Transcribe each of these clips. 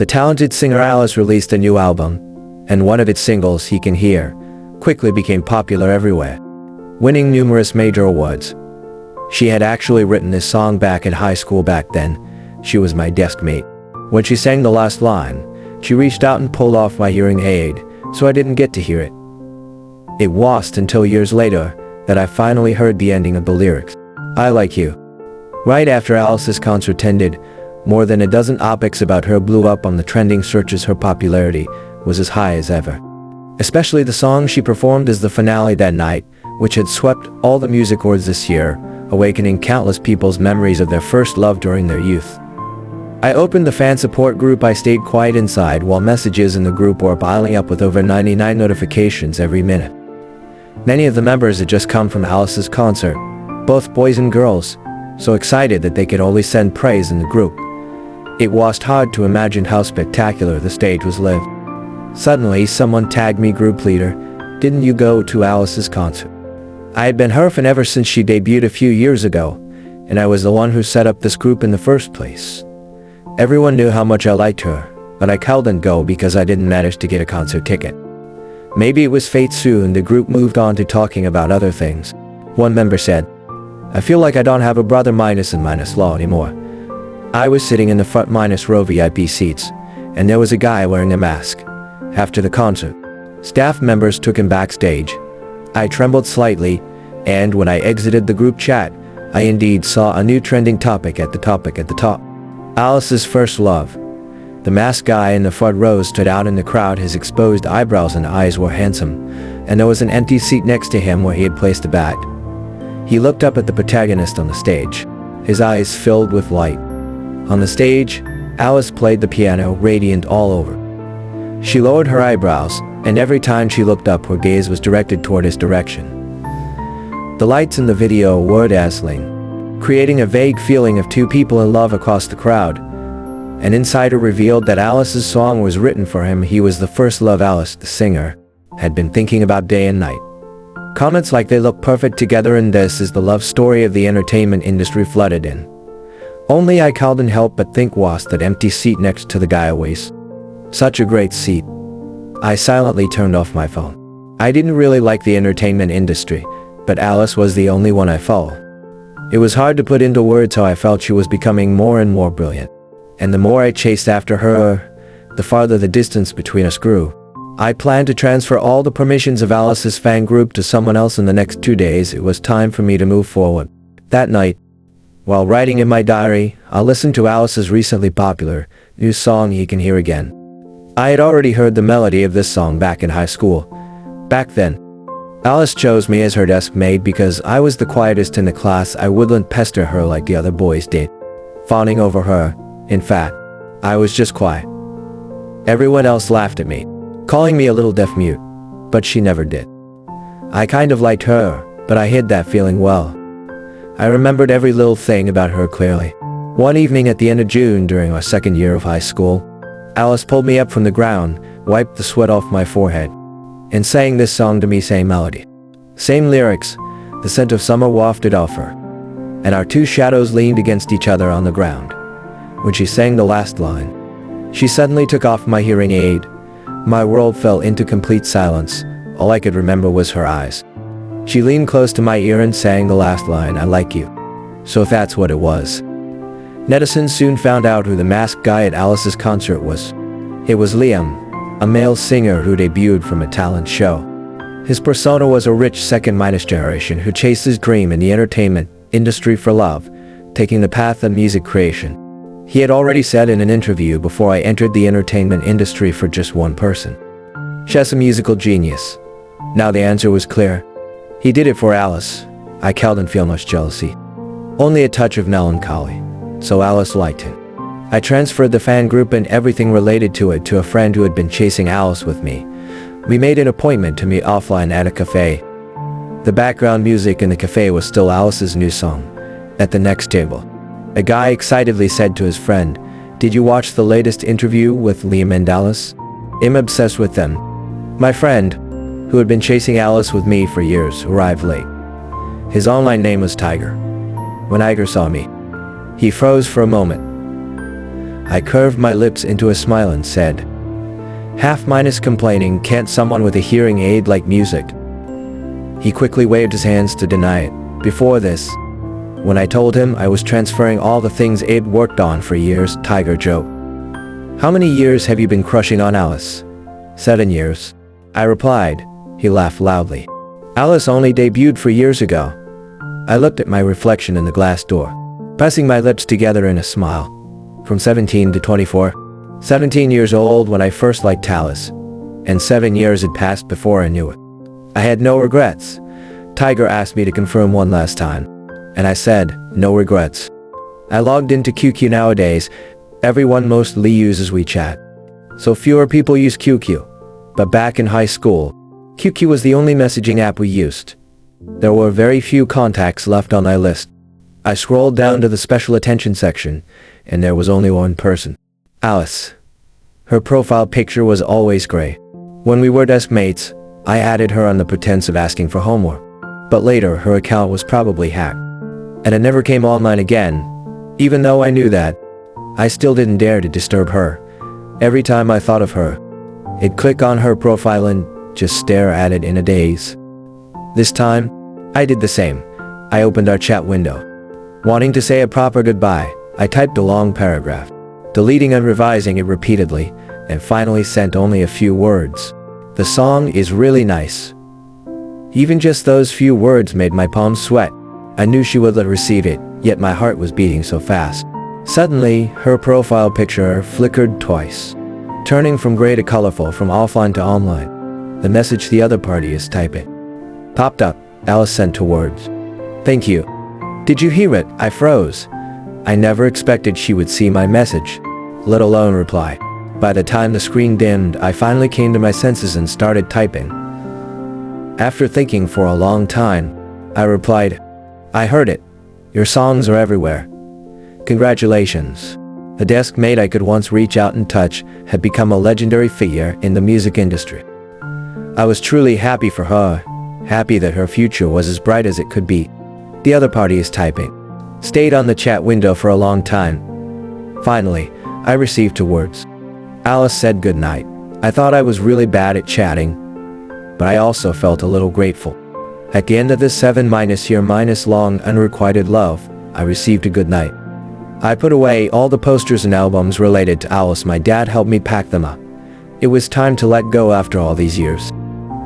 The talented singer Alice released a new album, and one of its singles, He Can Hear, quickly became popular everywhere, winning numerous major awards. She had actually written this song back in high school. Back then, she was my deskmate. When she sang the last line, she reached out and pulled off my hearing aid, so I didn't get to hear it. It wasn't until years later that I finally heard the ending of the lyrics. I like you. Right after Alice's concert ended, more than a dozen topics about her blew up on the trending searches. Her popularity was as high as ever. Especially the song she performed as the finale that night, which had swept all the music awards this year, awakening countless people's memories of their first love during their youth. I opened the fan support group. I stayed quiet inside while messages in the group were piling up with over 99 notifications every minute. Many of the members had just come from Alice's concert, both boys and girls, so excited that they could only send praise in the group. It was hard to imagine how spectacular the stage was lived. Suddenly, someone tagged me, "Group leader, didn't you go to Alice's concert?" I had been her fan ever since she debuted a few years ago, and I was the one who set up this group in the first place. Everyone knew how much I liked her, but I couldn't go because I didn't manage to get a concert ticket. Maybe it was fate. Soon the group moved on to talking about other things. One member said, "I feel like I don't have a brother minus and minus law anymore." I was sitting in the front minus row VIP seats, and there was a guy wearing a mask. After the concert, staff members took him backstage. I trembled slightly, and when I exited the group chat, I indeed saw a new trending topic at the top. Alice's first love. The masked guy in the front row stood out in the crowd. His exposed eyebrows and eyes were handsome, and there was an empty seat next to him where he had placed a bat. He looked up at the protagonist on the stage, his eyes filled with light. On the stage, Alice played the piano, radiant all over. She lowered her eyebrows, and every time she looked up, her gaze was directed toward his direction. The lights in the video were dazzling, creating a vague feeling of two people in love across the crowd. An insider revealed that Alice's song was written for him. He was the first love Alice, the singer, had been thinking about day and night. Comments like "they look perfect together," and "this is the love story of the entertainment industry" flooded in. Only I couldn't help but think, was that empty seat next to the guy always such a great seat? I silently turned off my phone. I didn't really like the entertainment industry, but Alice was the only one I followed. It was hard to put into words how I felt. She was becoming more and more brilliant, and the more I chased after her, the farther the distance between us grew. I planned to transfer all the permissions of Alice's fan group to someone else in the next 2 days. It was time for me to move forward. That night, while writing in my diary, I listened to Alice's recently popular new song, He Can Hear Again. I had already heard the melody of this song back in high school. Back then, Alice chose me as her deskmate because I was the quietest in the class. I wouldn't pester her like the other boys did, fawning over her. In fact, I was just quiet. Everyone else laughed at me, calling me a little deaf mute, but she never did. I kind of liked her, but I hid that feeling well. I remembered every little thing about her clearly. One evening at the end of June during our second year of high school, Alice pulled me up from the ground, wiped the sweat off my forehead, and sang this song to me. Same melody, same lyrics, the scent of summer wafted off her, and our two shadows leaned against each other on the ground. When she sang the last line, she suddenly took off my hearing aid. My world fell into complete silence. All I could remember was her eyes. She leaned close to my ear and sang the last line, "I like you." So that's what it was. Netizens soon found out who the masked guy at Alice's concert was. It was Liam, a male singer who debuted from a talent show. His persona was a rich second-minus generation who chased his dream in the entertainment industry for love, taking the path of music creation. He had already said in an interview, "Before I entered the entertainment industry for just one person. She's a musical genius." Now the answer was clear. He did it for Alice. I couldn't feel much jealousy, only a touch of melancholy. So Alice liked him. I transferred the fan group and everything related to it to a friend who had been chasing Alice with me. We made an appointment to meet offline at a cafe. The background music in the cafe was still Alice's new song. At the next table, a guy excitedly said to his friend, "Did you watch the latest interview with Liam and Alice? I'm obsessed with them." My friend, who had been chasing Alice with me for years, arrived late. His online name was Tiger. When Tiger saw me, he froze for a moment. I curved my lips into a smile and said, "Half minus complaining, can't someone with a hearing aid like music?" He quickly waved his hands to deny it. Before this, when I told him I was transferring all the things Abe worked on for years, Tiger joked, "How many years have you been crushing on Alice?" 7 years. I replied. He laughed loudly. "Alice only debuted 4 years ago." I looked at my reflection in the glass door, pressing my lips together in a smile. From 17 to 24. 17 years old when I first liked Alice, and 7 years had passed before I knew it. I had no regrets. Tiger asked me to confirm one last time, and I said, no regrets. I logged into QQ nowadays. Everyone mostly uses WeChat, so fewer people use QQ. But back in high school, QQ was the only messaging app we used. There were very few contacts left on my list. I scrolled down to the special attention section, and there was only one person. Alice. Her profile picture was always gray. When we were deskmates, I added her on the pretense of asking for homework. But later, her account was probably hacked, and it never came online again. Even though I knew that, I still didn't dare to disturb her. Every time I thought of her, I'd click on her profile and just stare at it in a daze. This time, I did the same. I opened our chat window. Wanting to say a proper goodbye, I typed a long paragraph, deleting and revising it repeatedly, and finally sent only a few words. The song is really nice. Even just those few words made my palms sweat. I knew she would receive it, yet my heart was beating so fast. Suddenly, her profile picture flickered twice, turning from gray to colorful, from offline to online. The message the other party is typing popped up. Alice sent 2 words. "Thank you." "Did you hear it?" I froze. I never expected she would see my message, let alone reply. By the time the screen dimmed, I finally came to my senses and started typing. After thinking for a long time, I replied, "I heard it. Your songs are everywhere. Congratulations." A deskmate I could once reach out and touch had become a legendary figure in the music industry. I was truly happy for her, happy that her future was as bright as it could be. The other party is typing. Stayed on the chat window for a long time. Finally, I received 2 words. Alice said goodnight. I thought I was really bad at chatting, but I also felt a little grateful. At the end of this 7-year long unrequited love, I received a goodnight. I put away all the posters and albums related to Alice. My dad helped me pack them up. It was time to let go after all these years.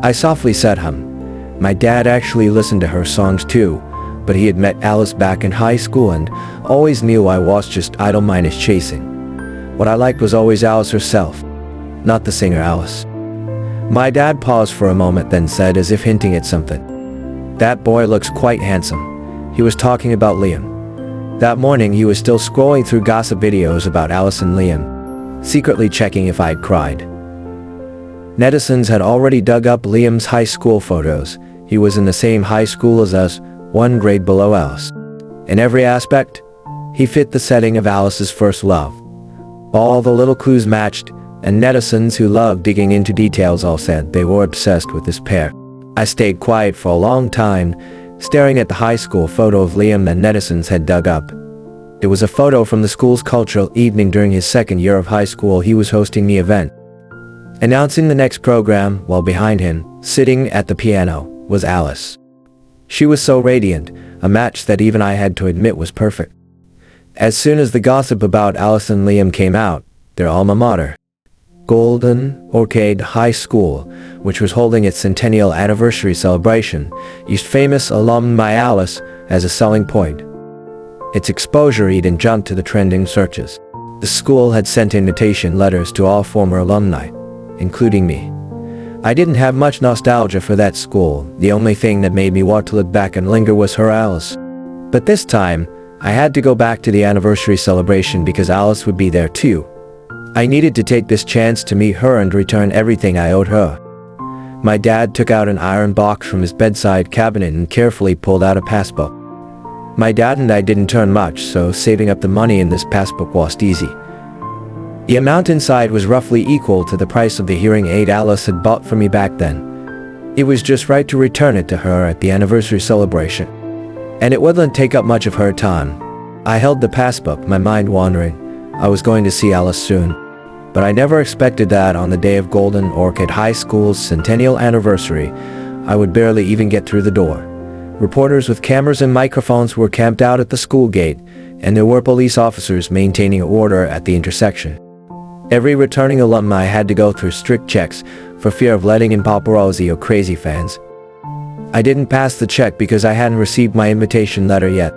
I softly said hum. My dad actually listened to her songs too, but he had met Alice back in high school and always knew I was just idle minus chasing. What I liked was always Alice herself, not the singer Alice. My dad paused for a moment, then said, as if hinting at something, "That boy looks quite handsome." He was talking about Liam. That morning he was still scrolling through gossip videos about Alice and Liam, secretly checking if I'd cried. Netizens had already dug up Liam's high school photos. He was in the same high school as us, 1 grade below Alice. In every aspect, he fit the setting of Alice's first love. All the little clues matched, and netizens who loved digging into details all said they were obsessed with this pair. I stayed quiet for a long time, staring at the high school photo of Liam that netizens had dug up. It was a photo from the school's cultural evening during his 2nd year of high school. He was hosting the event, announcing the next program, while behind him, sitting at the piano, was Alice. She was so radiant, a match that even I had to admit was perfect. As soon as the gossip about Alice and Liam came out, their alma mater, Golden Orchid High School, which was holding its centennial anniversary celebration, used famous alumni Alice as a selling point. Its exposure even jumped to the trending searches. The school had sent invitation letters to all former alumni, including me. I didn't have much nostalgia for that school. The only thing that made me want to look back and linger was her Alice. But this time, I had to go back to the anniversary celebration because Alice would be there too. I needed to take this chance to meet her and return everything I owed her. My dad took out an iron box from his bedside cabinet and carefully pulled out a passbook. My dad and I didn't earn much, so saving up the money in this passbook wasn't easy. The amount inside was roughly equal to the price of the hearing aid Alice had bought for me back then. It was just right to return it to her at the anniversary celebration. And it wouldn't take up much of her time. I held the passbook, my mind wandering. I was going to see Alice soon. But I never expected that on the day of Golden Orchid High School's centennial anniversary, I would barely even get through the door. Reporters with cameras and microphones were camped out at the school gate, and there were police officers maintaining order at the intersection. Every returning alumni had to go through strict checks for fear of letting in paparazzi or crazy fans. I didn't pass the check because I hadn't received my invitation letter yet.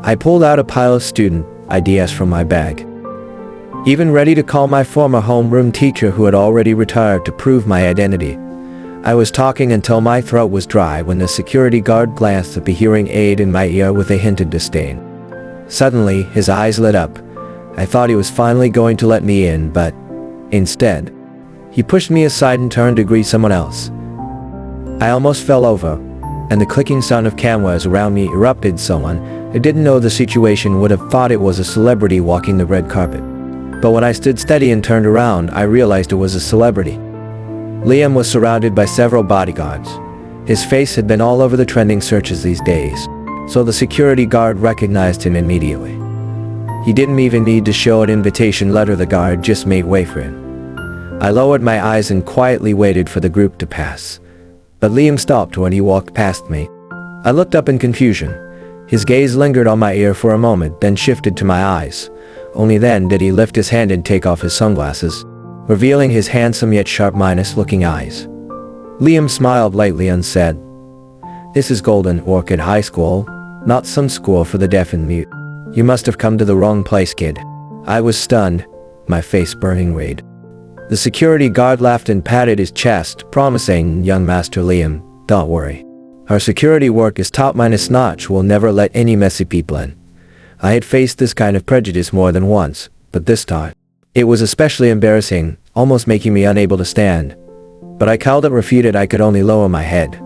I pulled out a pile of student IDs from my bag, even ready to call my former homeroom teacher who had already retired to prove my identity. I was talking until my throat was dry when the security guard glanced at the hearing aid in my ear with a hint of disdain. Suddenly, his eyes lit up. I thought he was finally going to let me in, but instead, he pushed me aside and turned to greet someone else. I almost fell over, and the clicking sound of cameras around me erupted. Someone who didn't know the situation would have thought it was a celebrity walking the red carpet. But when I stood steady and turned around, I realized it was a celebrity. Liam was surrounded by several bodyguards. His face had been all over the trending searches these days, so the security guard recognized him immediately. He didn't even need to show an invitation letter, the guard just made way for him. I lowered my eyes and quietly waited for the group to pass. But Liam stopped when he walked past me. I looked up in confusion. His gaze lingered on my ear for a moment, then shifted to my eyes. Only then did he lift his hand and take off his sunglasses, revealing his handsome yet sharp-looking eyes. Liam smiled lightly and said, "This is Golden Orchid High School, not some school for the deaf and mute. You must have come to the wrong place, kid." I was stunned, my face burning red. The security guard laughed and patted his chest, promising, "Young Master Liam, don't worry. Our security work is top-notch. We'll never let any messy people in." I had faced this kind of prejudice more than once, but this time, it was especially embarrassing, almost making me unable to stand. But I called it refuted. I could only lower my head.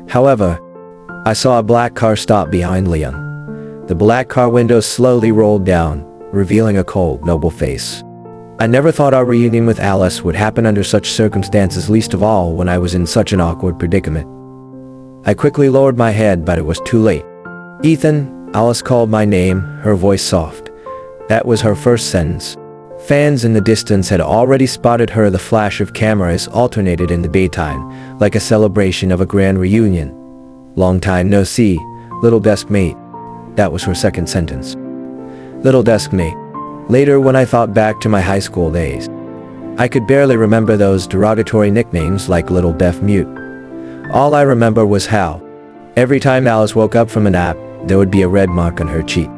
However, I saw a black car stop behind Liam. The black car windows slowly rolled down, revealing a cold, noble face. I never thought our reunion with Alice would happen under such circumstances, least of all when I was in such an awkward predicament. I quickly lowered my head, but it was too late. "Ethan," Alice called my name, her voice soft. That was her first sentence. Fans in the distance had already spotted her. The flash of cameras alternated in the daytime, like a celebration of a grand reunion. "Long time no see, little deskmate." That was her second sentence. Little deskmate. Later, when I thought back to my high school days, I could barely remember those derogatory nicknames like little deaf mute. All I remember was how, every time Alice woke up from a nap, there would be a red mark on her cheek.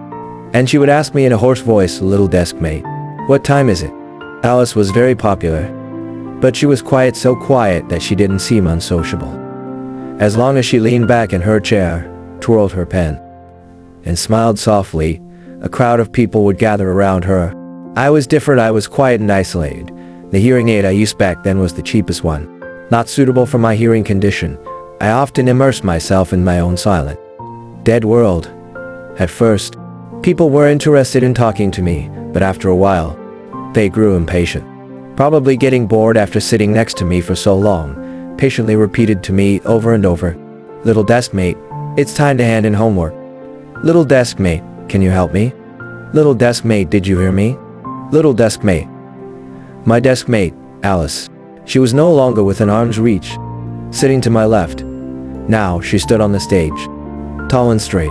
And she would ask me in a hoarse voice, "Little deskmate, what time is it?" Alice was very popular, but she was quiet, so quiet that she didn't seem unsociable. As long as she leaned back in her chair, twirled her pen, and smiled softly, a crowd of people would gather around her. I was different. I was quiet and isolated. The hearing aid I used back then was the cheapest one, not suitable for my hearing condition. I often immersed myself in my own silent, dead world. At first, people were interested in talking to me, but after a while, they grew impatient. Probably getting bored after sitting next to me for so long, patiently repeated to me over and over, "Little deskmate, it's time to hand in homework. Little deskmate, can you help me? Little deskmate, did you hear me? Little deskmate." My deskmate, Alice. She was no longer within arm's reach, sitting to my left. Now she stood on the stage, tall and straight.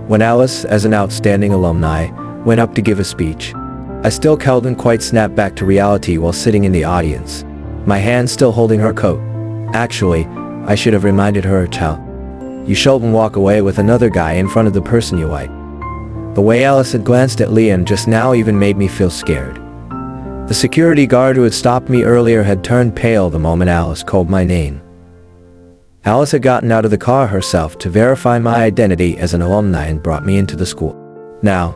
When Alice, as an outstanding alumni, went up to give a speech, I still couldn't quite snap back to reality while sitting in the audience, my hand still holding her coat. Actually, I should have reminded her, "Child, you shouldn't walk away with another guy in front of the person you like." The way Alice had glanced at Liam just now even made me feel scared. The security guard who had stopped me earlier had turned pale the moment Alice called my name. Alice had gotten out of the car herself to verify my identity as an alumni and brought me into the school. Now,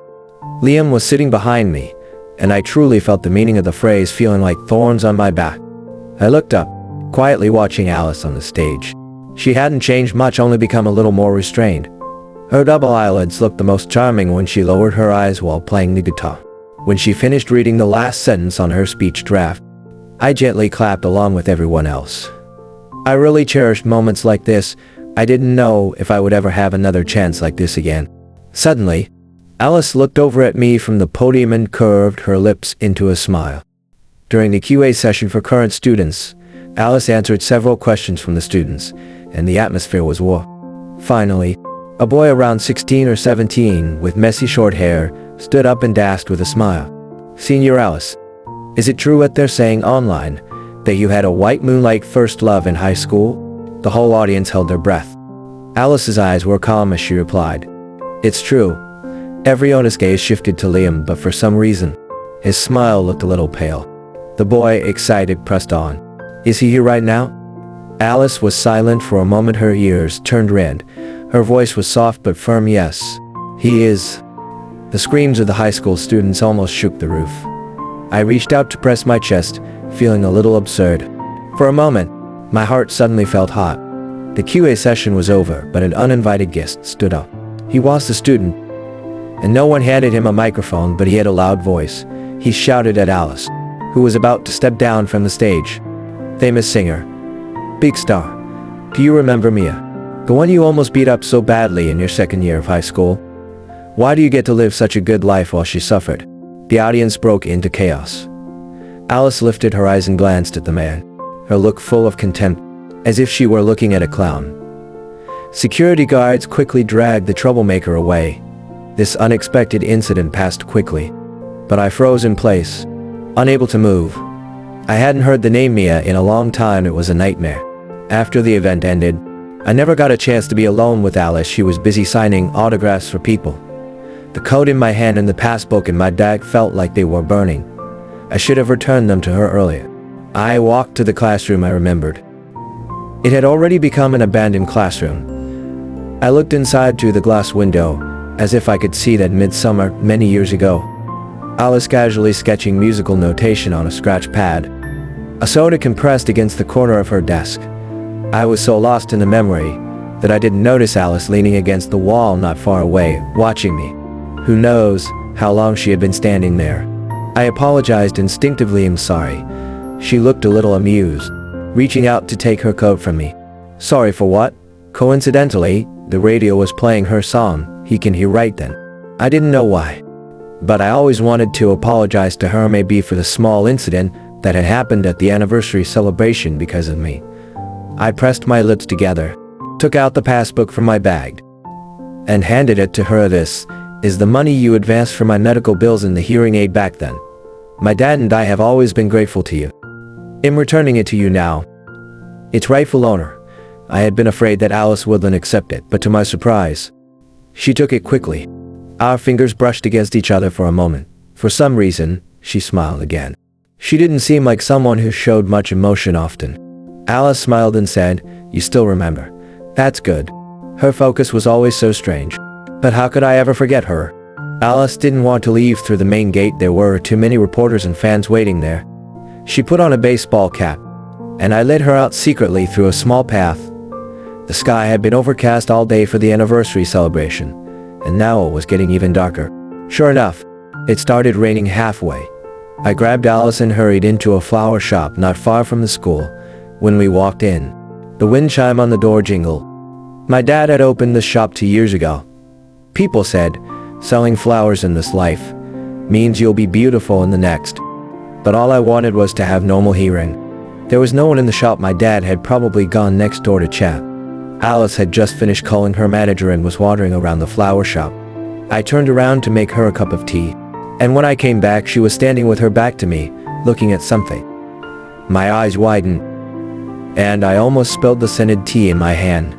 Liam was sitting behind me, and I truly felt the meaning of the phrase feeling like thorns on my back. I looked up, quietly watching Alice on the stage. She hadn't changed much, only become a little more restrained. Her double eyelids looked the most charming when she lowered her eyes while playing the guitar. When she finished reading the last sentence on her speech draft, I gently clapped along with everyone else. I really cherished moments like this. I didn't know if I would ever have another chance like this again. Suddenly, Alice looked over at me from the podium and curved her lips into a smile. During the QA session for current students, Alice answered several questions from the students, and the atmosphere was warm. Finally, a boy around 16 or 17 with messy short hair stood up and asked with a smile, "Senior Alice, is it true what they're saying online, that you had a white moon-like first love in high school?" The whole audience held their breath. Alice's eyes were calm as she replied, "It's true." Everyone's gaze shifted to Liam, but for some reason, his smile looked a little pale. The boy, excited, pressed on. "Is he here right now?" Alice was silent for a moment. Her ears turned red. Her voice was soft but firm. "Yes, he is." The screams of the high school students almost shook the roof. I reached out to press my chest, feeling a little absurd. For a moment, my heart suddenly felt hot. The QA session was over, but an uninvited guest stood up. He was a student, and no one handed him a microphone, but he had a loud voice. He shouted at Alice, who was about to step down from the stage. "Famous singer. Big star. Do you remember Mia? The one you almost beat up so badly in your second year of high school? Why do you get to live such a good life while she suffered?" The audience broke into chaos. Alice lifted her eyes and glanced at the man, her look full of contempt, as if she were looking at a clown. Security guards quickly dragged the troublemaker away. This unexpected incident passed quickly, but I froze in place, unable to move. I hadn't heard the name Mia in a long time. It was a nightmare. After the event ended, I never got a chance to be alone with Alice. She was busy signing autographs for people. The code in my hand and the passbook in my bag felt like they were burning. I should have returned them to her earlier. I walked to the classroom. I remembered. It had already become an abandoned classroom. I looked inside through the glass window, as if I could see that midsummer many years ago. Alice casually sketching musical notation on a scratch pad. A soda compressed against the corner of her desk. I was so lost in the memory that I didn't notice Alice leaning against the wall not far away, watching me. Who knows how long she had been standing there. I apologized instinctively. "I'm sorry." She looked a little amused, reaching out to take her coat from me. "Sorry for what?" Coincidentally, the radio was playing her song, "He Can Hear," right then. I didn't know why, but I always wanted to apologize to her, maybe for the small incident that had happened at the anniversary celebration because of me. I pressed my lips together, took out the passbook from my bag, and handed it to her. "This is the money you advanced for my medical bills and the hearing aid back then. My dad and I have always been grateful to you. I'm returning it to you now. Its rightful owner." I had been afraid that Alice wouldn't accept it, but to my surprise, she took it quickly. Our fingers brushed against each other for a moment. For some reason, she smiled again. She didn't seem like someone who showed much emotion often. Alice smiled and said, "You still remember. That's good." Her focus was always so strange. But how could I ever forget her? Alice didn't want to leave through the main gate. There were too many reporters and fans waiting there. She put on a baseball cap, and I led her out secretly through a small path. The sky had been overcast all day for the anniversary celebration, and now it was getting even darker. Sure enough, it started raining halfway. I grabbed Alice and hurried into a flower shop not far from the school. When we walked in, the wind chime on the door jingled. My dad had opened the shop 2 years ago. People said, selling flowers in this life means you'll be beautiful in the next. But all I wanted was to have normal hearing. There was no one in the shop. My dad had probably gone next door to chat. Alice had just finished calling her manager and was wandering around the flower shop. I turned around to make her a cup of tea, and when I came back she was standing with her back to me, looking at something. My eyes widened, and I almost spilled the scented tea in my hand.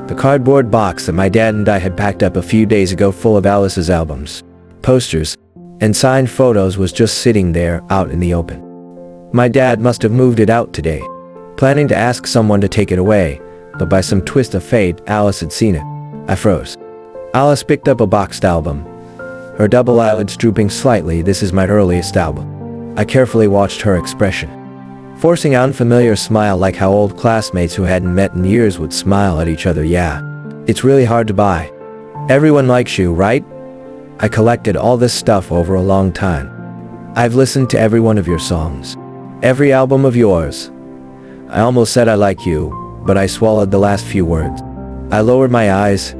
The cardboard box that my dad and I had packed up a few days ago, full of Alice's albums, posters, and signed photos, was just sitting there out in the open. My dad must have moved it out today, planning to ask someone to take it away, but by some twist of fate, Alice had seen it. I froze. Alice picked up a boxed album, her double eyelids drooping slightly. "This is my earliest album." I carefully watched her expression, forcing an unfamiliar smile, like how old classmates who hadn't met in years would smile at each other. "Yeah, it's really hard to buy. Everyone likes you, right? I collected all this stuff over a long time. I've listened to every one of your songs, every album of yours." I almost said "I like you," but I swallowed the last few words. I lowered my eyes,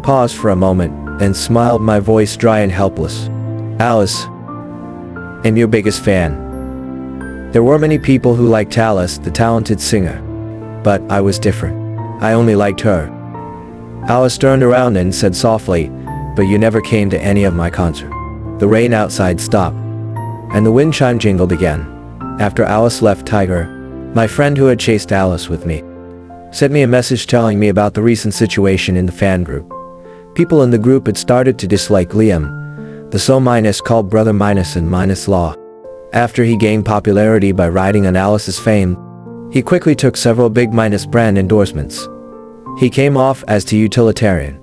paused for a moment, then smiled, my voice dry and helpless. Alice, I'm your biggest fan. There were many people who liked Alice, the talented singer. But I was different. I only liked her. Alice turned around and said softly, but you never came to any of my concert. The rain outside stopped, and the wind chime jingled again. After Alice left, Tiger, my friend who had chased Alice with me, sent me a message telling me about the recent situation in the fan group. People in the group had started to dislike Liam, the so-minus called Brother Minus and Minus Law. After he gained popularity by riding on Alice's fame, he quickly took several big Minus brand endorsements. He came off as too utilitarian.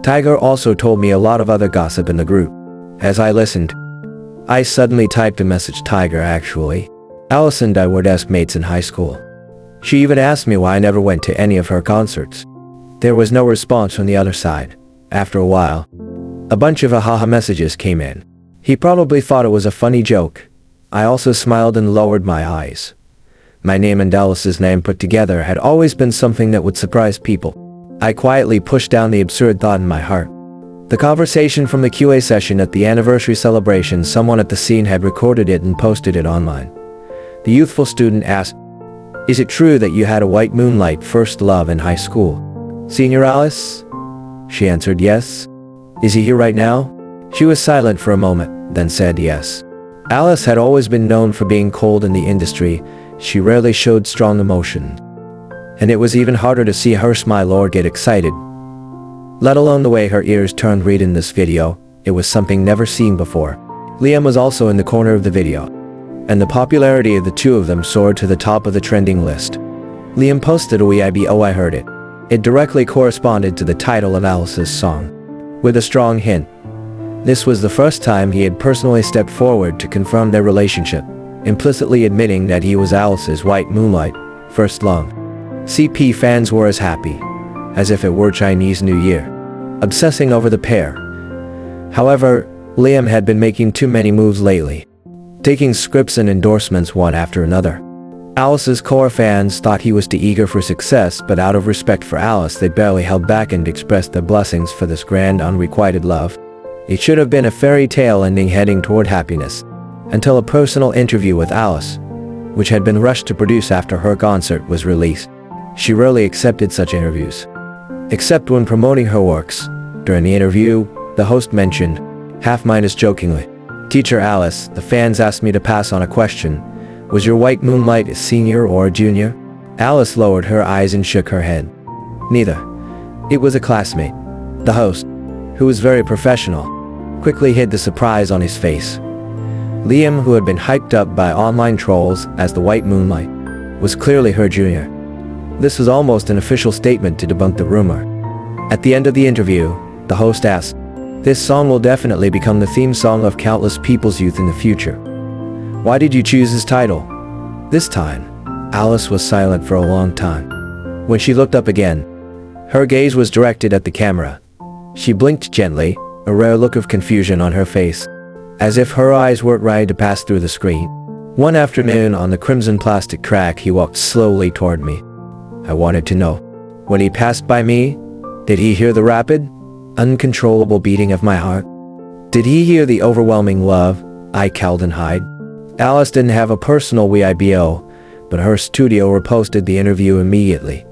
Tiger also told me a lot of other gossip in the group. As I listened, I suddenly typed a message. Tiger, actually, Alice and I were deskmates in high school. She even asked me why I never went to any of her concerts. There was no response from the other side. After a while, a bunch of ahaha messages came in. He probably thought it was a funny joke. I also smiled and lowered my eyes. My name and Alice's name put together had always been something that would surprise people. I quietly pushed down the absurd thought in my heart. The conversation from the QA session at the anniversary celebration, someone at the scene had recorded it and posted it online. The youthful student asked, "Is it true that you had a white moonlight first love in high school? Senior Alice?" She answered, "Yes." "Is he here right now?" She was silent for a moment, then said yes. Alice had always been known for being cold in the industry. She rarely showed strong emotion. And it was even harder to see her smile or get excited, let alone the way her ears turned red in this video. It was something never seen before. Liam was also in the corner of the video, and the popularity of the two of them soared to the top of the trending list. Liam posted a "Weibo, I heard it." It directly corresponded to the title of Alice's song, with a strong hint. This was the first time he had personally stepped forward to confirm their relationship, implicitly admitting that he was Alice's white moonlight first love. CP fans were as happy as if it were Chinese New Year, obsessing over the pair. However, Liam had been making too many moves lately, taking scripts and endorsements one after another. Alice's core fans thought he was too eager for success, but out of respect for Alice, they barely held back and expressed their blessings for this grand unrequited love. It should have been a fairy tale ending heading toward happiness, until a personal interview with Alice, which had been rushed to produce after her concert, was released. She rarely accepted such interviews, except when promoting her works. During the interview, the host mentioned, half-minus jokingly, "Teacher Alice, the fans asked me to pass on a question. Was your white moonlight a senior or a junior?" Alice lowered her eyes and shook her head. "Neither. It was a classmate." The host, who was very professional, quickly hid the surprise on his face. Liam, who had been hyped up by online trolls as the white moonlight, was clearly her junior. This was almost an official statement to debunk the rumor. At the end of the interview, the host asked, "This song will definitely become the theme song of countless people's youth in the future. Why did you choose this title?" This time, Alice was silent for a long time. When she looked up again, her gaze was directed at the camera. She blinked gently, a rare look of confusion on her face, as if her eyes weren't ready to pass through the screen. One afternoon on the crimson plastic track, he walked slowly toward me. I wanted to know, when he passed by me, did he hear the rapid, uncontrollable beating of my heart? Did he hear the overwhelming love I cowed and hide? Alice didn't have a personal Weibo, but her studio reposted the interview immediately.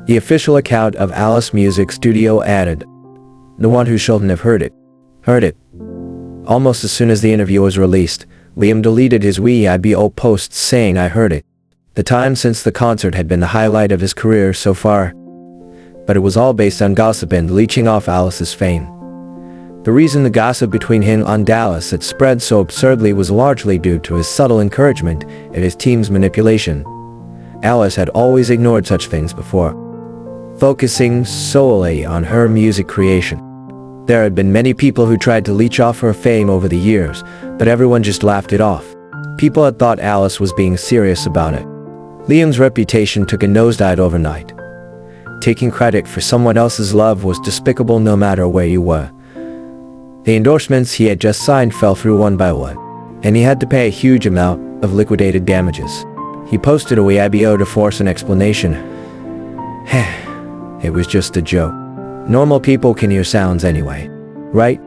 The official account of Alice Music Studio added, "The one who shouldn't have heard it, heard it." Almost as soon as the interview was released, Liam deleted his Weibo posts saying, "I heard it." The time since the concert had been the highlight of his career so far, but it was all based on gossip and leeching off Alice's fame. The reason the gossip between him and Alice had spread so absurdly was largely due to his subtle encouragement and his team's manipulation. Alice had always ignored such things before, focusing solely on her music creation. There had been many people who tried to leech off her fame over the years, but everyone just laughed it off. People had thought Alice was being serious about it. Liam's reputation took a nosedive overnight. Taking credit for someone else's love was despicable no matter where you were. The endorsements he had just signed fell through one by one, and he had to pay a huge amount of liquidated damages. He posted a Weibo to force an explanation. It was just a joke. Normal people can hear sounds anyway. right?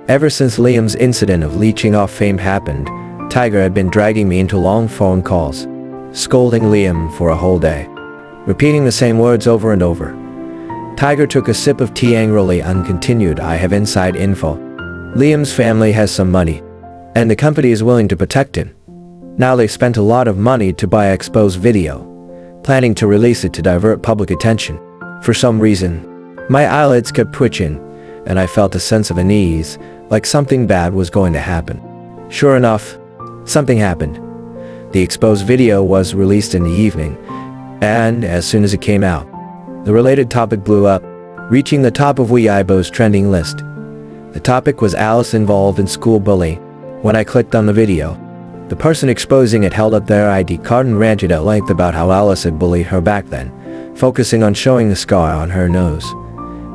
Ever since Liam's incident of leeching off fame happened, Tiger had been dragging me into long phone calls, scolding Liam for a whole day, repeating the same words over and over. Tiger took a sip of tea angrily and continued, "I have inside info. Liam's family has some money, and the company is willing to protect him. Now they've spent a lot of money to buy exposed video, planning to release it to divert public attention. For some reason, my eyelids kept twitching, and I felt a sense of unease, like something bad was going to happen. Sure enough, something happened. The exposed video was released in the evening, and as soon as it came out, the related topic blew up, reaching the top of Weibo's trending list. The topic was Alice involved in school bullying. When I clicked on the video, the person exposing it held up their ID card and ranted at length about how Alice had bullied her back then, focusing on showing the scar on her nose.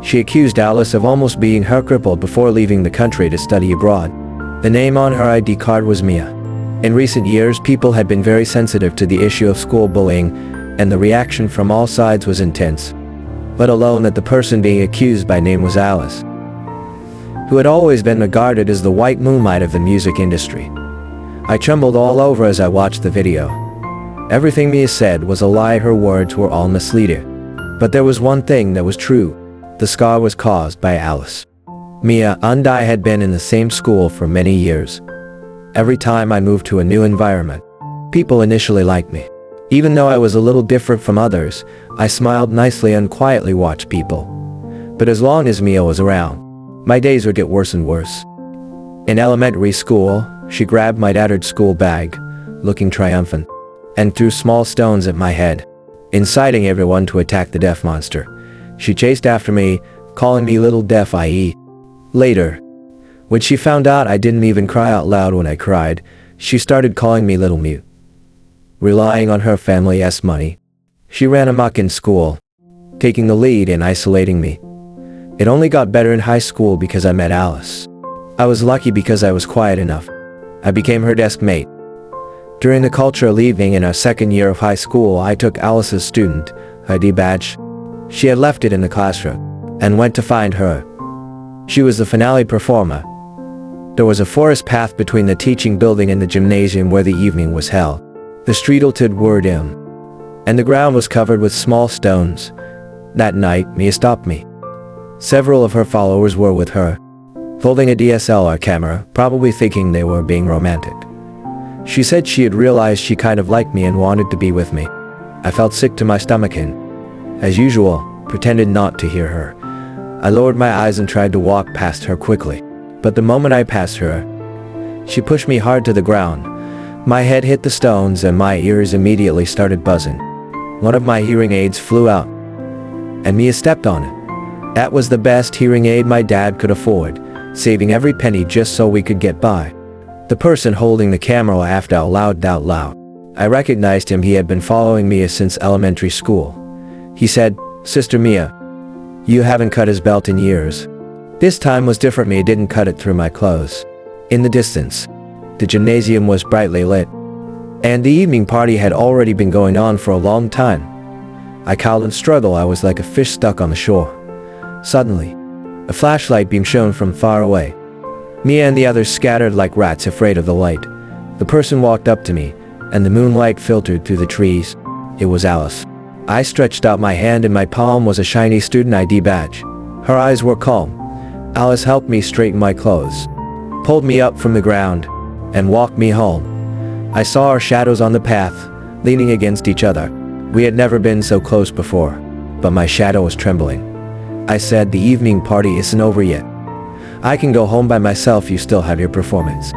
She accused Alice of almost being her crippled before leaving the country to study abroad. The name on her ID card was Mia. In recent years, people had been very sensitive to the issue of school bullying, and the reaction from all sides was intense. Let alone that the person being accused by name was Alice, who had always been regarded as the white moonlight of the music industry. I trembled all over as I watched the video. Everything Mia said was a lie, her words were all misleading. But there was one thing that was true. The scar was caused by Alice. Mia and I had been in the same school for many years. Every time I moved to a new environment, people initially liked me. Even though I was a little different from others, I smiled nicely and quietly watched people. But as long as Mia was around, my days would get worse and worse. In elementary school, she grabbed my tattered school bag, looking triumphant, and threw small stones at my head, inciting everyone to attack the deaf monster. She chased after me, calling me Little Deaf IE. Later, when she found out I didn't even cry out loud when I cried, she started calling me Little Mute. Relying on her family's money, she ran amok in school, taking the lead in isolating me. It only got better in high school because I met Alice. I was lucky because I was quiet enough. I became her deskmate. During the cultural evening in our second year of high school, I took Alice's student ID badge. She had left it in the classroom, and went to find her. She was the finale performer. There was a forest path between the teaching building and the gymnasium where the evening was held. The street tilted were dim, and the ground was covered with small stones. That night, Mia stopped me. Several of her followers were with her, holding a DSLR camera, probably thinking they were being romantic. She said she had realized she kind of liked me and wanted to be with me. I felt sick to my stomach and, as usual, pretended not to hear her. I lowered my eyes and tried to walk past her quickly. But the moment I passed her, she pushed me hard to the ground. My head hit the stones and my ears immediately started buzzing. One of my hearing aids flew out, and Mia stepped on it. That was the best hearing aid my dad could afford, saving every penny just so we could get by. The person holding the camera laughed out loud. I recognized him. He had been following Mia since elementary school. He said, "Sister Mia, you haven't cut his belt in years." This time was different. Mia didn't cut it through my clothes. In the distance, the gymnasium was brightly lit, and the evening party had already been going on for a long time. I cowed and struggled. I was like a fish stuck on the shore. Suddenly, a flashlight beam shone from far away. Mia and the others scattered like rats afraid of the light. The person walked up to me, and the moonlight filtered through the trees. It was Alice. I stretched out my hand. In my palm was a shiny student ID badge. Her eyes were calm. Alice helped me straighten my clothes, pulled me up from the ground, and walked me home. I saw our shadows on the path, leaning against each other. We had never been so close before, but my shadow was trembling. I said, "The evening party isn't over yet. I can go home by myself. You still have your performance."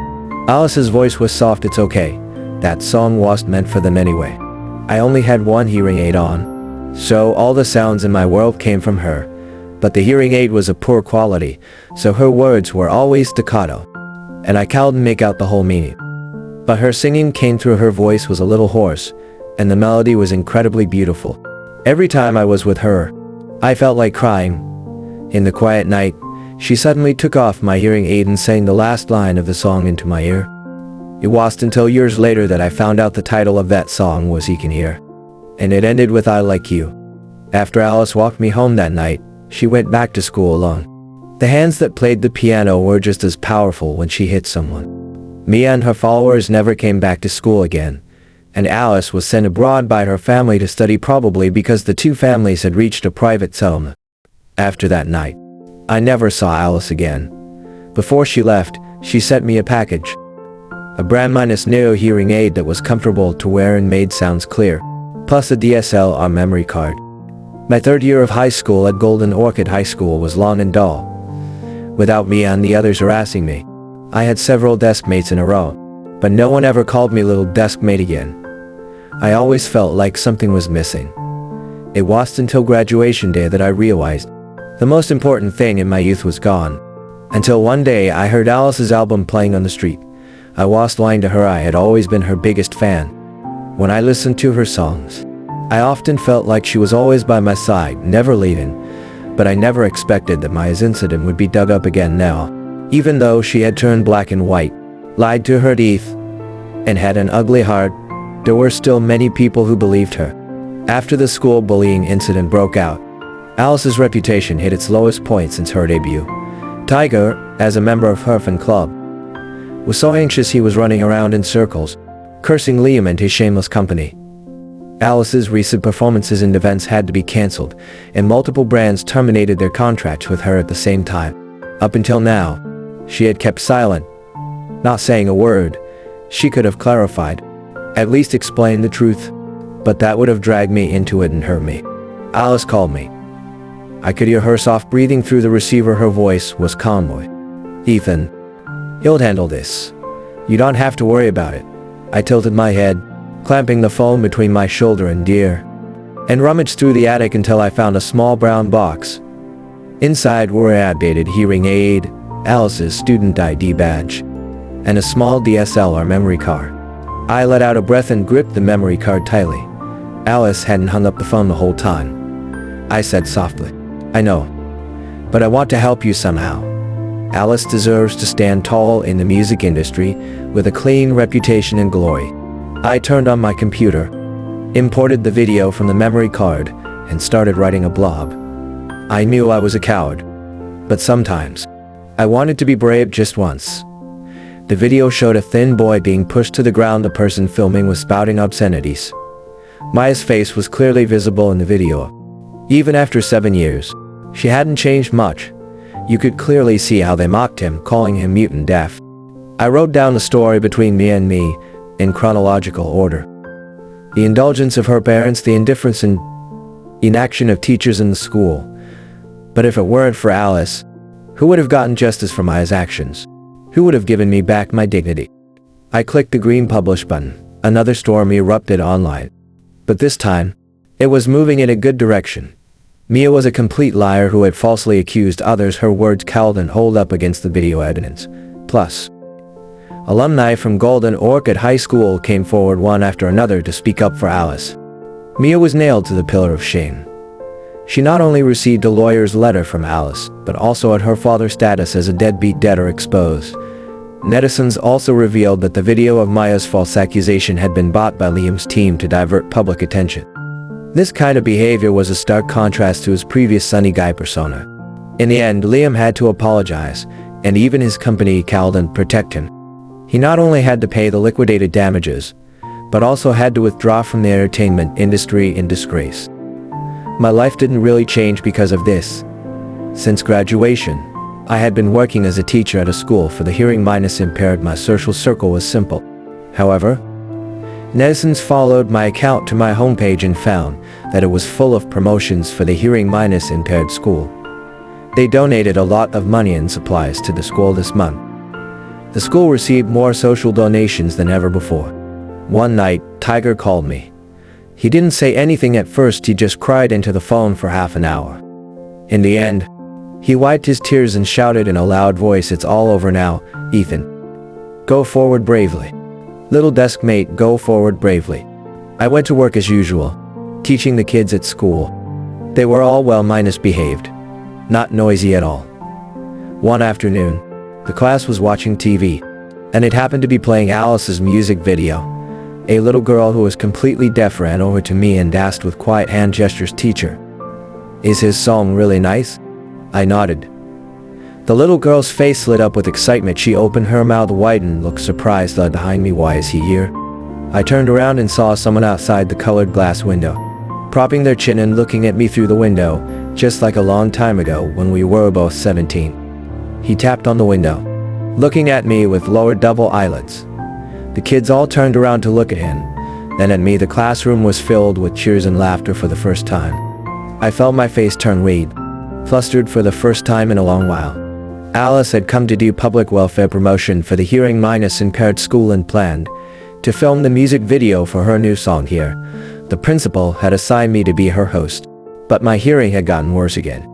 Alice's voice was soft. "It's okay. That song wasn't meant for them anyway." I only had one hearing aid on, so all the sounds in my world came from her. But the hearing aid was of poor quality, so her words were always staccato, and I couldn't make out the whole meaning. But her singing came through. Her voice was a little hoarse, and the melody was incredibly beautiful. Every time I was with her, I felt like crying. In the quiet night, she suddenly took off my hearing aid and sang the last line of the song into my ear. It wasn't until years later that I found out the title of that song was "He Can Hear," and it ended with "I Like You." After Alice walked me home that night, she went back to school alone. The hands that played the piano were just as powerful when she hit someone. Mia and her followers never came back to school again, and Alice was sent abroad by her family to study, probably because the two families had reached a private settlement. After that night, I never saw Alice again. Before she left, she sent me a package. A brand new hearing aid that was comfortable to wear and made sounds clear, plus a DSLR memory card. My third year of high school at Golden Orchid High School was long and dull. Without Mia and the others harassing me, I had several deskmates in a row, but no one ever called me little deskmate again. I always felt like something was missing. It wasn't until graduation day that I realized the most important thing in my youth was gone. Until one day I heard Alice's album playing on the street. I was lying to her. I had always been her biggest fan. When I listened to her songs, I often felt like she was always by my side, never leaving. But I never expected that Maya's incident would be dug up again now. Even though she had turned black and white, lied to her teeth, and had an ugly heart, there were still many people who believed her. After the school bullying incident broke out, Alice's reputation hit its lowest point since her debut. Tiger, as a member of her fan club, was so anxious he was running around in circles, cursing Liam and his shameless company. Alice's recent performances and events had to be cancelled, and multiple brands terminated their contracts with her at the same time. Up until now, she had kept silent, not saying a word. She could have clarified, at least explained the truth, but that would have dragged me into it and hurt me. Alice called me. I could hear her soft breathing through the receiver. Her voice was calm. "Ethan, you'll handle this. You don't have to worry about it." I tilted my head, clamping the phone between my shoulder and ear, and rummaged through the attic until I found a small brown box. Inside were an outdated hearing aid, Alice's student ID badge, and a small DSLR memory card. I let out a breath and gripped the memory card tightly. Alice hadn't hung up the phone the whole time. I said softly, "I know, but I want to help you somehow." Alice deserves to stand tall in the music industry with a clean reputation and glory. I turned on my computer, imported the video from the memory card, and started writing a blog. I knew I was a coward, but sometimes I wanted to be brave just once. The video showed a thin boy being pushed to the ground. The person filming was spouting obscenities. Maya's face was clearly visible in the video. Even after 7 years, she hadn't changed much. You could clearly see how they mocked him, calling him mute and deaf. I wrote down the story between Mia and me in chronological order. The indulgence of her parents, the indifference and inaction of teachers in the school. But if it weren't for Alice, who would have gotten justice for Maya's actions? Who would have given me back my dignity? I clicked the green publish button. Another storm erupted online. But this time, it was moving in a good direction. Mia was a complete liar who had falsely accused others. Her words held and hold up against the video evidence. Plus, alumni from Golden Orchid High School came forward one after another to speak up for Alice. Mia was nailed to the pillar of shame. She not only received a lawyer's letter from Alice, but also had her father's status as a deadbeat debtor exposed. Netizens also revealed that the video of Maya's false accusation had been bought by Liam's team to divert public attention. This kind of behavior was a stark contrast to his previous sunny guy persona. In the end, Liam had to apologize, and even his company called and protect him. He not only had to pay the liquidated damages, but also had to withdraw from the entertainment industry in disgrace. My life didn't really change because of this. Since graduation, I had been working as a teacher at a school for the hearing impaired. My social circle was simple. However, netizens followed my account to my homepage and found that it was full of promotions for the hearing impaired school. They donated a lot of money and supplies to the school this month. The school received more social donations than ever before. One night, Tiger called me. He didn't say anything at first. He just cried into the phone for half an hour. In the end, he wiped his tears and shouted in a loud voice, "It's all over now, Ethan. Go forward bravely. Little deskmate, go forward bravely." I went to work as usual, teaching the kids at school. They were all well-behaved, not noisy at all. One afternoon, the class was watching TV, and it happened to be playing Alice's music video. A little girl who was completely deaf ran over to me and asked with quiet hand gestures, "Teacher, is his song really nice?" I nodded. The little girl's face lit up with excitement. She opened her mouth wide and looked surprised. Behind me, why is he here? I turned around and saw someone outside the colored glass window, propping their chin and looking at me through the window, just like a long time ago when we were both 17. He tapped on the window, looking at me with lowered double eyelids. The kids all turned around to look at him, then at me. The classroom was filled with cheers and laughter for the first time. I felt my face turn red, flustered for the first time in a long while. Alice had come to do public welfare promotion for the hearing-impaired school and planned to film the music video for her new song here. The principal had assigned me to be her host, but my hearing had gotten worse again.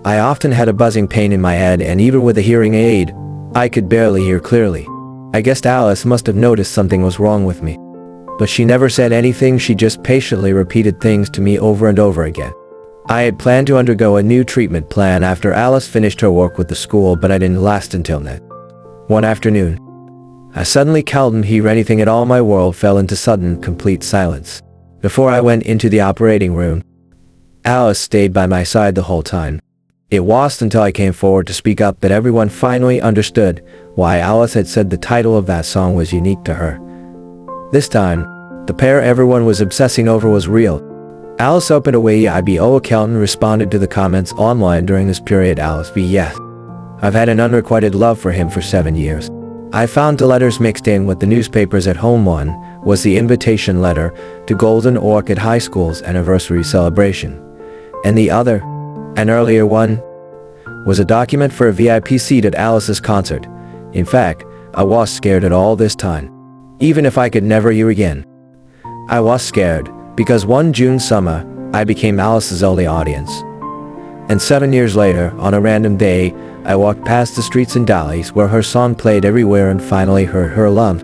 I often had a buzzing pain in my head, and even with a hearing aid, I could barely hear clearly. I guessed Alice must have noticed something was wrong with me, but she never said anything. She just patiently repeated things to me over and over again. I had planned to undergo a new treatment plan after Alice finished her work with the school, but I didn't last until then. One afternoon, I suddenly couldn't hear anything at all. My world fell into sudden, complete silence. Before I went into the operating room, Alice stayed by my side the whole time. It wasn't until I came forward to speak up that everyone finally understood why Alice had said the title of that song was unique to her. This time, the pair everyone was obsessing over was real. Alice opened a Weibo account and responded to the comments online during this period. Alice v. Yes. I've had an unrequited love for him for 7 years. I found the letters mixed in with the newspapers at home. One was the invitation letter to Golden Orchid High School's anniversary celebration, and the other, an earlier one, was a document for a VIP seat at Alice's concert. In fact, I was scared at all this time. Even if I could never hear again, I was scared because one June summer, I became Alice's only audience. And 7 years later, on a random day, I walked past the streets and alleys where her song played everywhere and finally heard her love.